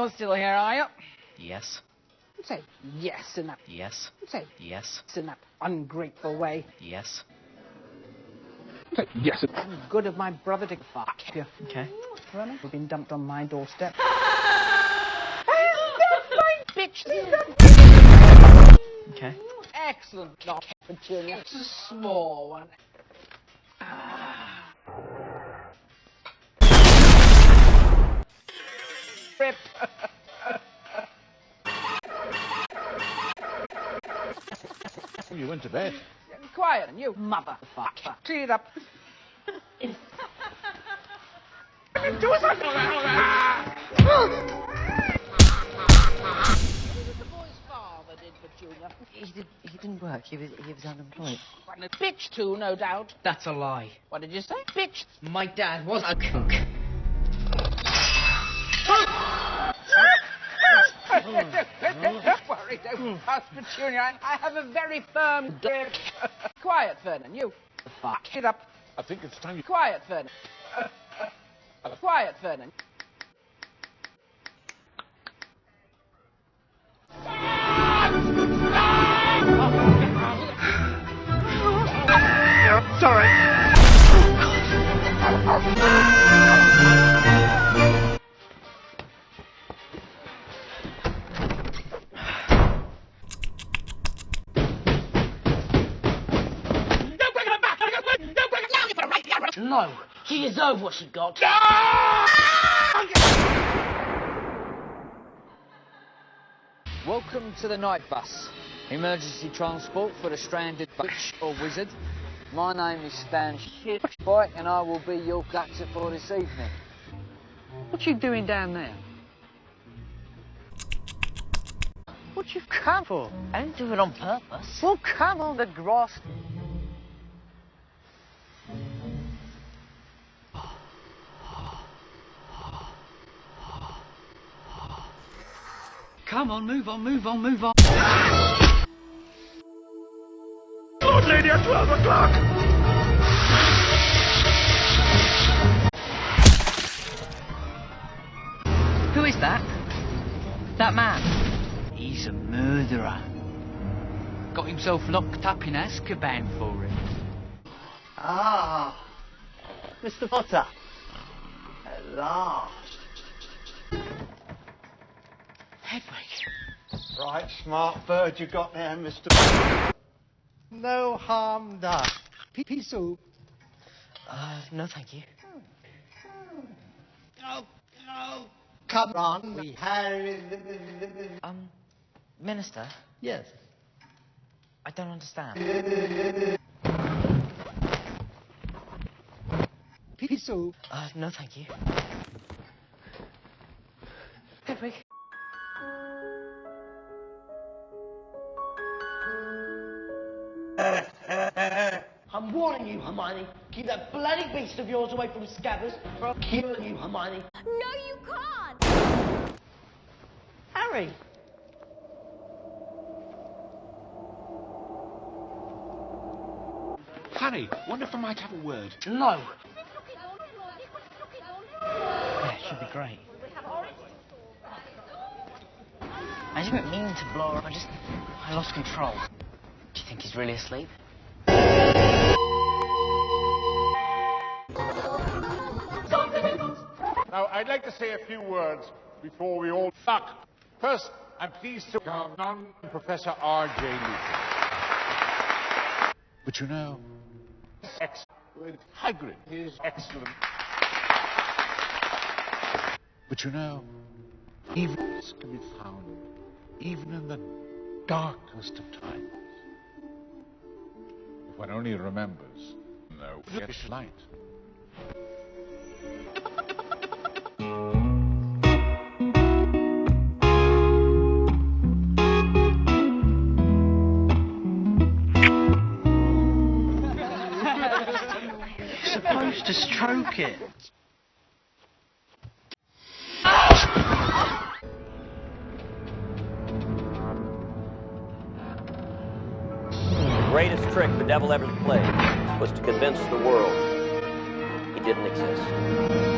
You're still here, are you? Yes. Say yes in that. Yes. Say Yes. in that ungrateful way. Yes. Say yes. Good of my brother to fuck you. Okay. Vernon, you've been dumped on my doorstep. Bitch. Okay. Excellent job, Petunia. It's a small one. Rip. You went to bed. Quiet, you motherfucker. Clean it up. Do something. Petunia. He didn't work. He was unemployed. And a bitch too, no doubt. That's a lie. What did you say? Bitch. My dad was a kook. Don't worry, don't fuss, Petunia. I have a very firm grip. Quiet, Vernon, you. Fuck it up. I think it's time you... Quiet, Vernon. Quiet, Vernon. Sorry. No, she deserved what she got. Welcome to the night bus, emergency transport for the stranded witch or wizard. My name is Stan Shitbike and I will be your conductor for this evening. What you doing down there? What you come for? I didn't do it on purpose. Well, come on, the grass. Come on, move on, move on, move on. Lord Lady at 12 o'clock! Who is that? That man? He's a murderer. Got himself locked up in Azkaban for it. Ah, Mr. Potter. At last. Hedwig. Right, smart bird you got there, Mr. Potter. No harm done. Pea soup. No, thank you. No, no. Come on, we Harry. Minister, Yes. I don't understand. Pea soup. No, thank you. Hedwig. I'm warning you, Hermione. Keep that bloody beast of yours away from Scabbers, or I'll kill you, Hermione. No, you can't! Harry! Harry, wonder if I might have a word. No. Yeah, it should be great. I didn't mean to blow her. I lost control. Do you think he's really asleep? Now, I'd like to say a few words before we all duck. First, I'm pleased to welcome Professor R.J. Lucas. But you know, excellent. Hagrid is excellent. But you know, evils can be found even in the darkest of times. If one only remembers, no, it's light. Supposed to stroke it. The greatest trick the devil ever played was to convince the world he didn't exist.